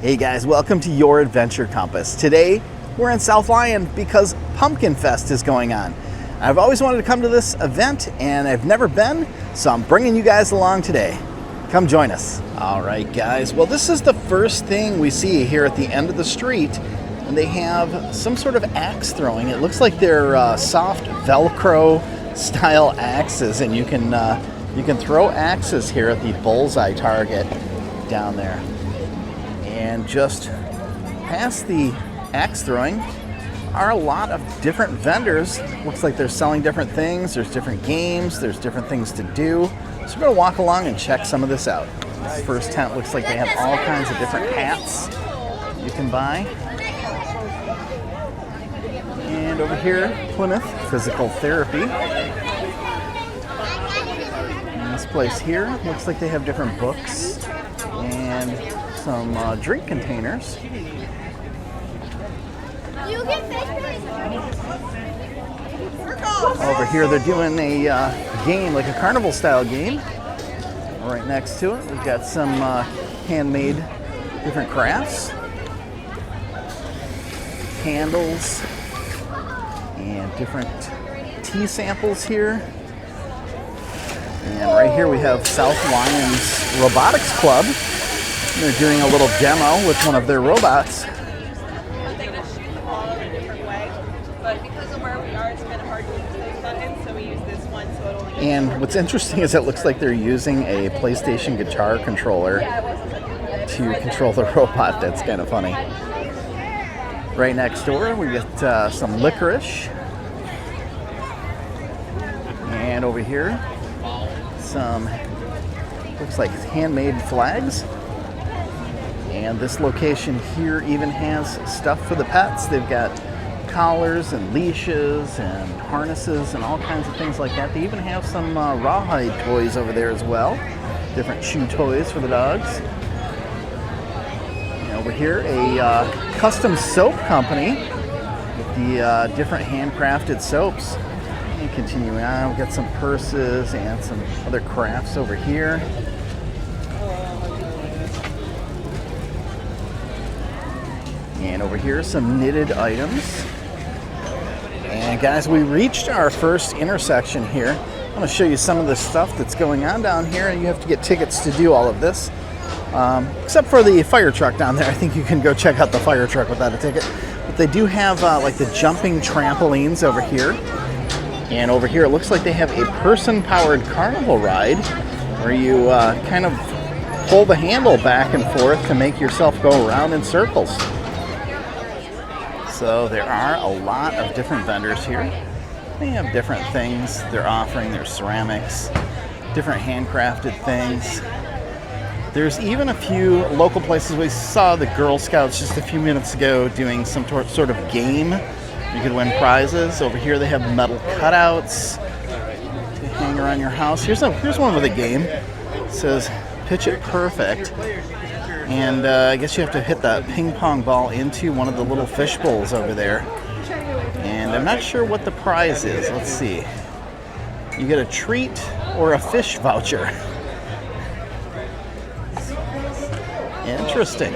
Hey guys, welcome to your Adventure Compass. Today we're in South Lyon because Pumpkinfest is going on. I've always wanted to come to this event and I've never been, so I'm bringing you guys along today. Come join us. All right guys, well this is the first thing we see here at the end of the street, and they have some sort of axe throwing. It looks like they're soft Velcro style axes, and you can throw axes here at the bullseye target down there. And just past the axe throwing are a lot of different vendors. Looks like they're selling different things. There's different games. There's different things to do. So we're going to walk along and check some of this out. This first tent looks like they have all kinds of different hats you can buy. And over here, Plymouth Physical Therapy. And this place here looks like they have different books and some drink containers. Over here they're doing a game, like a carnival style game. Right next to it we've got some handmade different crafts, candles, and different tea samples here. And right here we have South Lyon's Robotics Club. They're doing a little demo with one of their robots. And what's interesting is it looks like they're using a PlayStation guitar controller to control the robot. That's kind of funny. Right next door we get some licorice. And over here, some, looks like handmade flags. And this location here even has stuff for the pets. They've got collars and leashes and harnesses and all kinds of things like that. They even have some rawhide toys over there as well. Different chew toys for the dogs. And over here, a custom soap company with the different handcrafted soaps. And continuing on, we've got some purses and some other crafts over here. And over here, some knitted items. And guys, we reached our first intersection here. I'm going to show you some of the stuff that's going on down here. You have to get tickets to do all of this. Except for the fire truck down there. I think you can go check out the fire truck without a ticket. But they do have like the jumping trampolines over here. And over here, it looks like they have a person-powered carnival ride where you kind of pull the handle back and forth to make yourself go around in circles. So there are a lot of different vendors here. They have different things they're offering. There's ceramics, different handcrafted things. There's even a few local places. We saw the Girl Scouts just a few minutes ago doing some sort of game. You could win prizes. Over here they have metal cutouts to hang around your house. Here's one with a game. It says pitch it perfect. And I guess you have to hit that ping pong ball into one of the little fish bowls over there. And I'm not sure what the prize is. Let's see. You get a treat or a fish voucher. Interesting.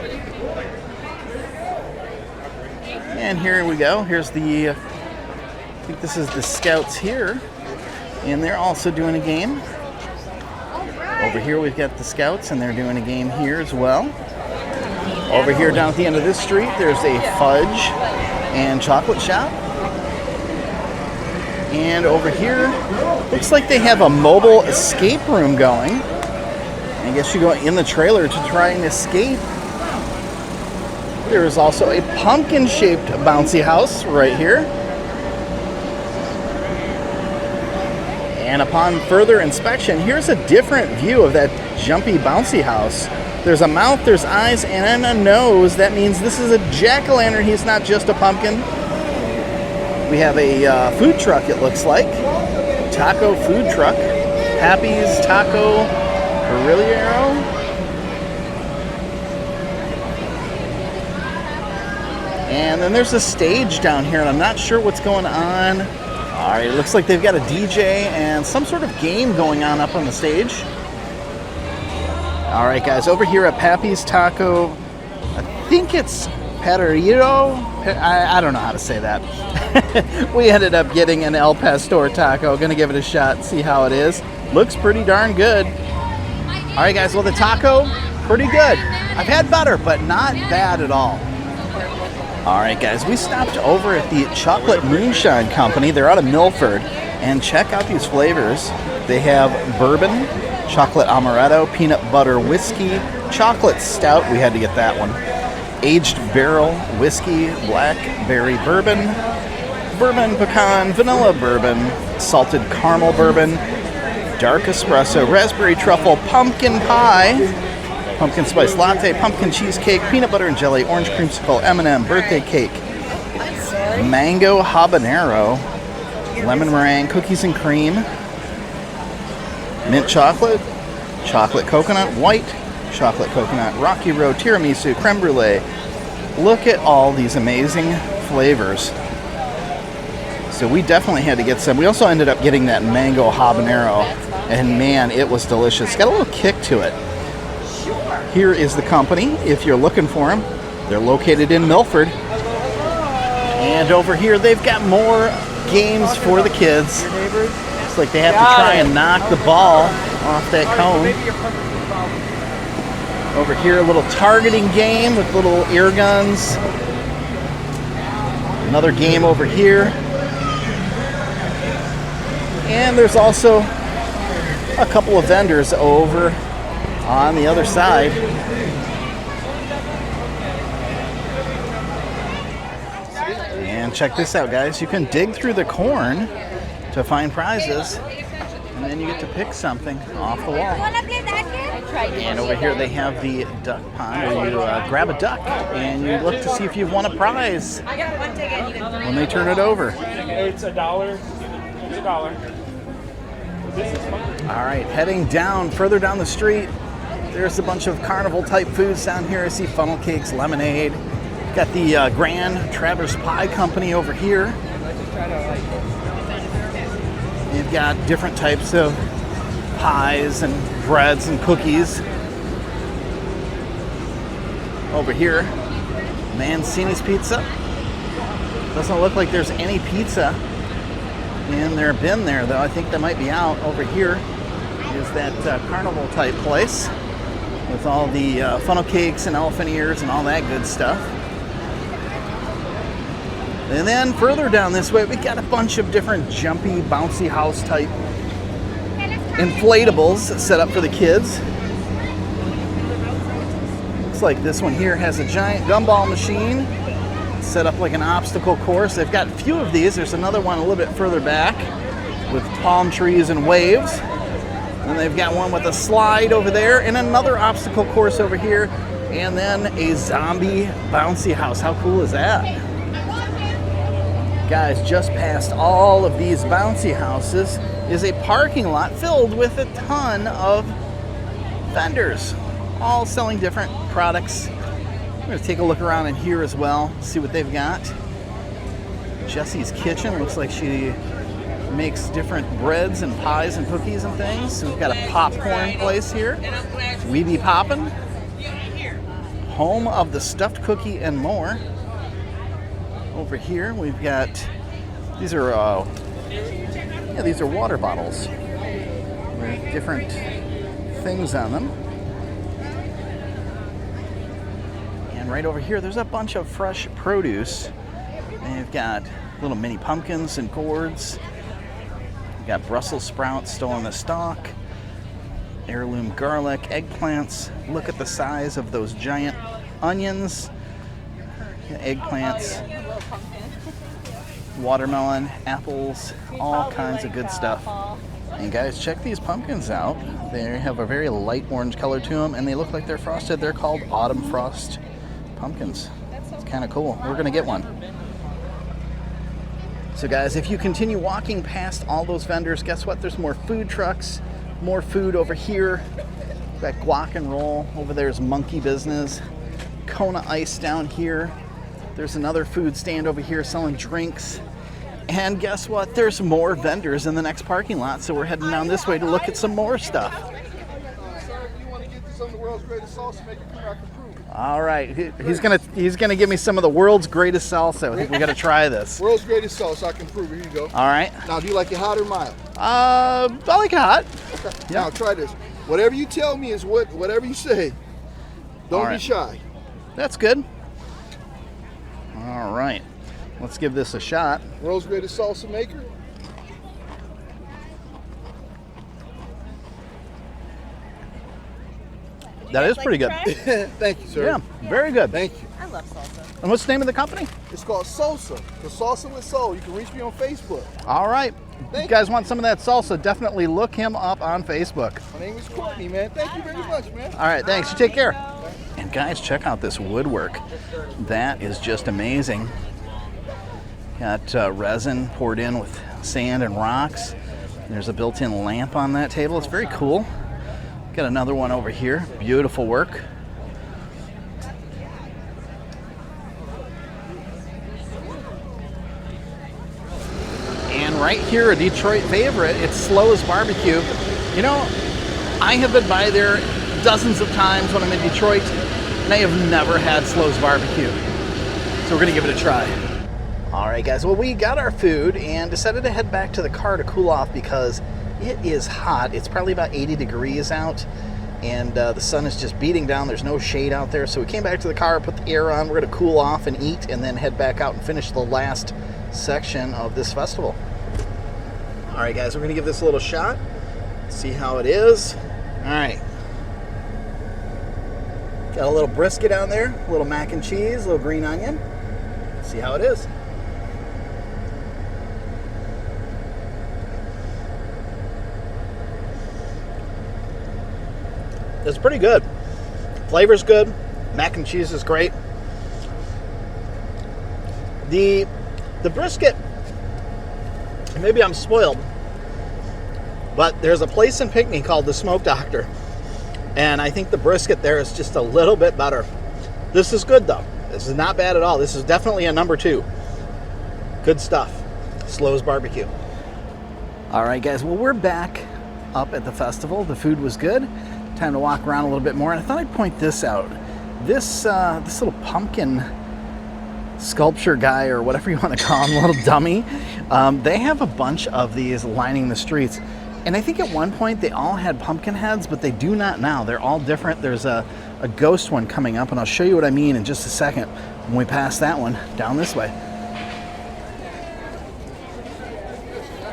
And here we go. Here's the, I think this is the Scouts here. And they're also doing a game. Over here we've got the Scouts, and they're doing a game here as well. Over here down at the end of this street, there's a fudge and chocolate shop. And over here, looks like they have a mobile escape room going. I guess you go in the trailer to try and escape. There is also a pumpkin-shaped bouncy house right here. And upon further inspection, here's a different view of that jumpy bouncy house. There's a mouth, there's eyes, and a nose. That means this is a jack-o'-lantern. He's not just a pumpkin. We have a food truck, it looks like. Taco food truck. Happy's Taco Carrilero. And then there's a stage down here, and I'm not sure what's going on. All right, it looks like they've got a DJ and some sort of game going on up on the stage. All right, guys, over here at Pappy's Taco, I think it's Perrito. I don't know how to say that. We ended up getting an El Pastor taco. Gonna give it a shot, see how it is. Looks pretty darn good. All right, guys, well, the taco, pretty good. I've had better, but not bad at all. All right, guys, we stopped over at the Chocolate Moonshine Company. They're out of Milford. And check out these flavors. They have bourbon, chocolate amaretto, peanut butter whiskey, chocolate stout. We had to get that one. Aged barrel whiskey, blackberry bourbon, bourbon pecan, vanilla bourbon, salted caramel bourbon, dark espresso, raspberry truffle, pumpkin pie, pumpkin spice latte, pumpkin cheesecake, peanut butter and jelly, orange creamsicle, M&M, birthday cake, mango habanero, lemon meringue, cookies and cream, mint chocolate, chocolate coconut, white chocolate coconut, rocky road, tiramisu, creme brulee. Look at all these amazing flavors. So we definitely had to get some. We also ended up getting that mango habanero, and man, it was delicious. Got a little kick to it. Here is the company if you're looking for them. They're located in Milford. And over here they've got more games for the kids. It's like they have to try and knock the ball off that cone. Over here, a little targeting game with little air guns. Another game over here. And there's also a couple of vendors over on the other side. And check this out, guys. You can dig through the corn to find prizes, and then you get to pick something off the wall. And over here they have the duck pond where you grab a duck and you look to see if you've won a prize when they turn it over. It's $1. It's $1. All right, heading down, further down the street, there's a bunch of carnival type foods down here. I see funnel cakes, lemonade. Got the Grand Traverse Pie Company over here. You've got different types of pies and breads and cookies. Over here, Mancini's Pizza. Doesn't look like there's any pizza in their bin there, though. I think that might be out. Over here is that carnival type place with all the funnel cakes and elephant ears and all that good stuff. And then further down this way, we got a bunch of different jumpy, bouncy house type inflatables set up for the kids. Looks like this one here has a giant gumball machine set up like an obstacle course. They've got a few of these. There's another one a little bit further back with palm trees and waves. And they've got one with a slide over there and another obstacle course over here. And then a zombie bouncy house. How cool is that? Guys, just past all of these bouncy houses is a parking lot filled with a ton of vendors, all selling different products. I'm going to take a look around in here as well, see what they've got. Jesse's Kitchen, looks like she makes different breads and pies and cookies and things. So we've got a popcorn place here. We Be Poppin'. Home of the Stuffed Cookie and more. Over here we've got, these are water bottles with different things on them. And right over here there's a bunch of fresh produce. And you've got little mini pumpkins and gourds. You've got Brussels sprouts still on the stalk. Heirloom garlic, eggplants. Look at the size of those giant onions. Eggplants, watermelon, apples, all kinds of good stuff. And guys, check these pumpkins out. They have a very light orange color to them, and they look like they're frosted. They're called Autumn Frost pumpkins. It's kind of cool. We're gonna get one. So guys, if you continue walking past all those vendors, guess what? There's more food trucks, more food over here. Got guac and roll. Over there's monkey business. Kona Ice down here. There's another food stand over here selling drinks. And guess what? There's more vendors in the next parking lot, so we're heading down this way to look at some more stuff. Some of the world's greatest salsa maker. Come here, I can prove it. All right, he's gonna give me some of the world's greatest salsa. I think we gotta try this. World's greatest salsa. I can prove it. Here you go. All right. Now, do you like it hot or mild? I like it hot. Okay. Yeah. Now try this. Whatever you tell me is whatever you say. Don't All right. be shy. That's good. All right, let's give this a shot. World's greatest salsa maker. That is pretty good. Thank you, sir. Yeah, very good. Thank you. I love salsa. And what's the name of the company? It's called Salsa. The Salsa with Soul. You can reach me on Facebook. All right. If you guys want some of that salsa, definitely look him up on Facebook. My name is Courtney, man. Thank you very much, man. All right, thanks. You take care. And guys, check out this woodwork. That is just amazing. Got resin poured in with sand and rocks. There's a built-in lamp on that table. It's very cool. Got another one over here. Beautiful work. And right here, a Detroit favorite, it's Slo's Barbecue. You know, I have been by there dozens of times when I'm in Detroit, and I have never had Slo's Barbecue. So we're gonna give it a try. All right, guys, well, we got our food and decided to head back to the car to cool off because it is hot. It's probably about 80 degrees out, and the sun is just beating down. There's no shade out there. So we came back to the car, put the air on. We're gonna cool off and eat, and then head back out and finish the last section of this festival. All right, guys, we're gonna give this a little shot, see how it is. All right. Got a little brisket on there, a little mac and cheese, a little green onion. See how it is. It's pretty good. Flavor's good. Mac and cheese is great. The brisket, maybe I'm spoiled, but there's a place in Pinckney called the Smoke Doctor, and I think the brisket there is just a little bit better. This is good though. This is not bad at all. This is definitely a number 2. Good stuff. Slo's Barbecue. All right, guys. Well, we're back up at the festival. The food was good. Time to walk around a little bit more, and I thought I'd point this out. This little pumpkin sculpture guy, or whatever you want to call him, little dummy. They have a bunch of these lining the streets, and I think at one point they all had pumpkin heads, but they do not now. They're all different. There's a ghost one coming up, and I'll show you what I mean in just a second when we pass that one down this way.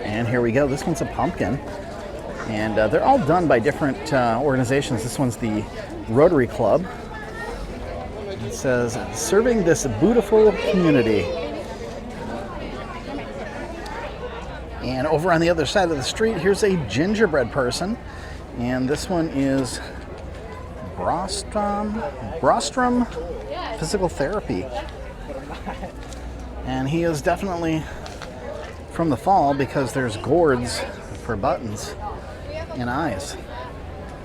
And here we go. This one's a pumpkin. And they're all done by different organizations. This one's the Rotary Club. It says, serving this beautiful community. And over on the other side of the street, here's a gingerbread person. And this one is Brostrom Physical Therapy. And he is definitely from the fall because there's gourds for buttons and eyes.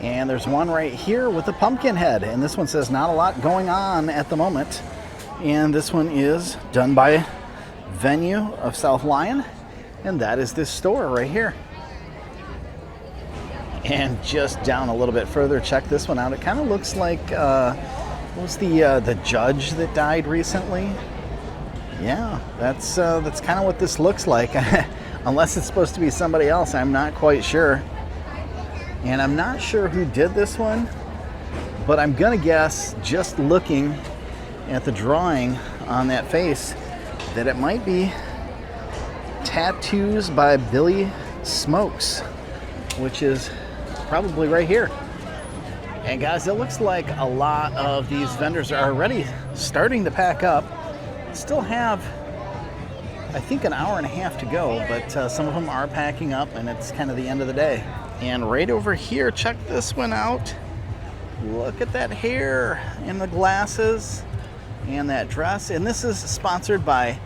And there's one right here with a pumpkin head, and this one says not a lot going on at the moment. And this one is done by Venue of South Lyon, and that is this store right here. And just down a little bit further, check this one out. It kind of looks like what was the judge that died recently? Yeah, that's kind of what this looks like. Unless it's supposed to be somebody else, I'm not quite sure. And I'm not sure who did this one, but I'm gonna guess, just looking at the drawing on that face, that it might be Tattoos by Billy Smokes, which is probably right here. And guys, it looks like a lot of these vendors are already starting to pack up. Still have, I think, an hour and a half to go, but some of them are packing up, and it's kind of the end of the day. And right over here, check this one out. Look at that hair and the glasses and that dress. And this is sponsored by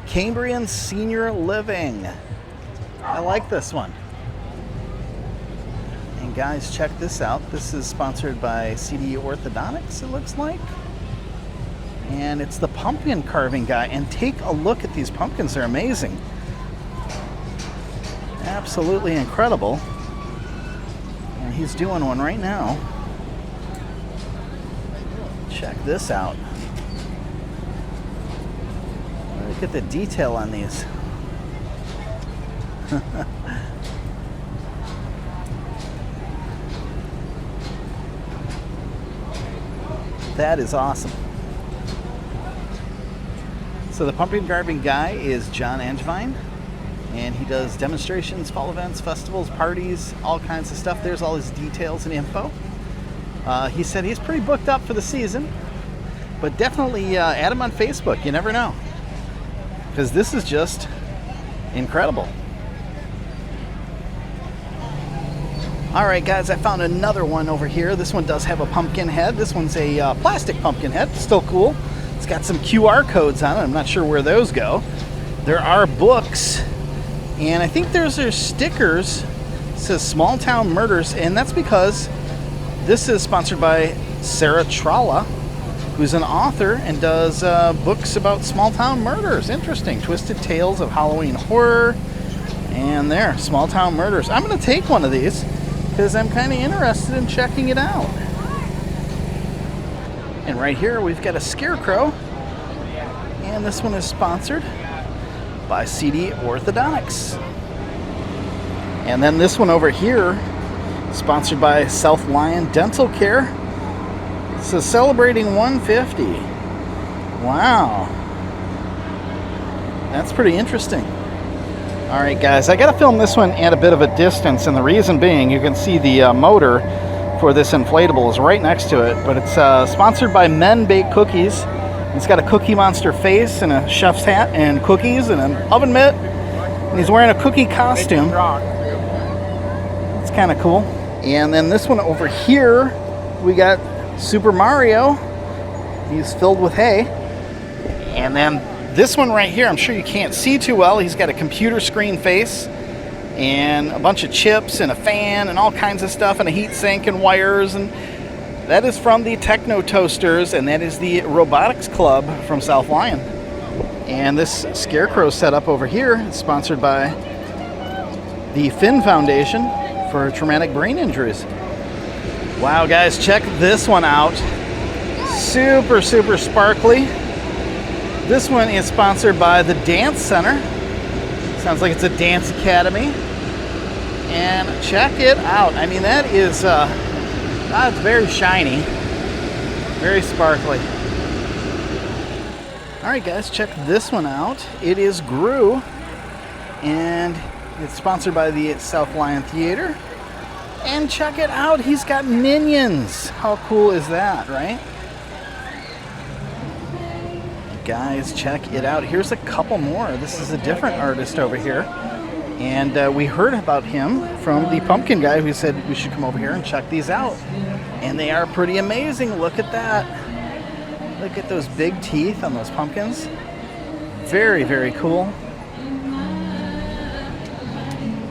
Cambrian Senior Living. I like this one. And guys, check this out. This is sponsored by CD Orthodontics, it looks like. And it's the pumpkin carving guy. And take a look at these pumpkins. They're amazing. Absolutely incredible. And he's doing one right now. Check this out. Look at the detail on these. That is awesome. So the pumpkin carving guy is John Angevine, and he does demonstrations, fall events, festivals, parties, all kinds of stuff. There's all his details and info. He said he's pretty booked up for the season, but definitely add him on Facebook. You never know, because this is just incredible. All right, guys, I found another one over here. This one does have a pumpkin head. This one's a plastic pumpkin head. Still cool. It's got some QR codes on it. I'm not sure where those go. There are books, and I think there's their stickers. It says Small Town Murders, and that's because this is sponsored by Sarah Tralla, who's an author and does books about small town murders. Interesting. Twisted Tales of Halloween Horror. And there, Small Town Murders. I'm going to take one of these because I'm kind of interested in checking it out. And right here we've got a scarecrow, and this one is sponsored by CD Orthodontics. And then this one over here, sponsored by South Lyon Dental Care. It says celebrating 150. Wow, that's pretty interesting. All right, guys, I got to film this one at a bit of a distance, and the reason being, you can see the motor for this inflatable is right next to it, but it's sponsored by Men Bake Cookies. It's got a Cookie Monster face and a chef's hat and cookies and an oven mitt, and he's wearing a cookie costume. It's kind of cool. And then this one over here, we got Super Mario. He's filled with hay. And then this one right here, I'm sure you can't see too well. He's got a computer screen face and a bunch of chips and a fan and all kinds of stuff and a heat sink and wires. And that is from the Techno Toasters, and that is the Robotics Club from South Lyon. And this scarecrow setup over here is sponsored by the Finn Foundation for Traumatic Brain Injuries. Wow, guys, check this one out. Super, super sparkly. This one is sponsored by the Dance Center. Sounds like it's a dance academy. And check it out. I mean, that is, it's very shiny, very sparkly. All right, guys, check this one out. It is Gru, and it's sponsored by the South Lyon Theater. And check it out, he's got minions. How cool is that, right? Guys, check it out. Here's a couple more. This is a different artist over here. And we heard about him from the pumpkin guy who said we should come over here and check these out. And they are pretty amazing. Look at that. Look at those big teeth on those pumpkins. Very, very cool.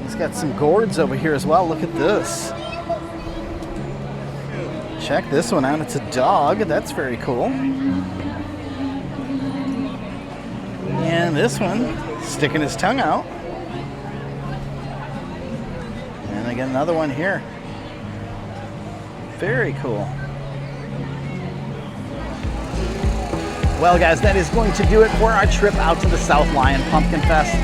He's got some gourds over here as well. Look at this. Check this one out. It's a dog. That's very cool. And this one, sticking his tongue out. And I got another one here. Very cool. Well, guys, that is going to do it for our trip out to the South Lyon Pumpkinfest.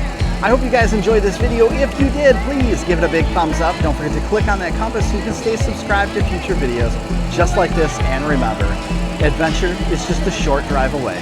I hope you guys enjoyed this video. If you did, please give it a big thumbs up. Don't forget to click on that compass so you can stay subscribed to future videos just like this. And remember, adventure is just a short drive away.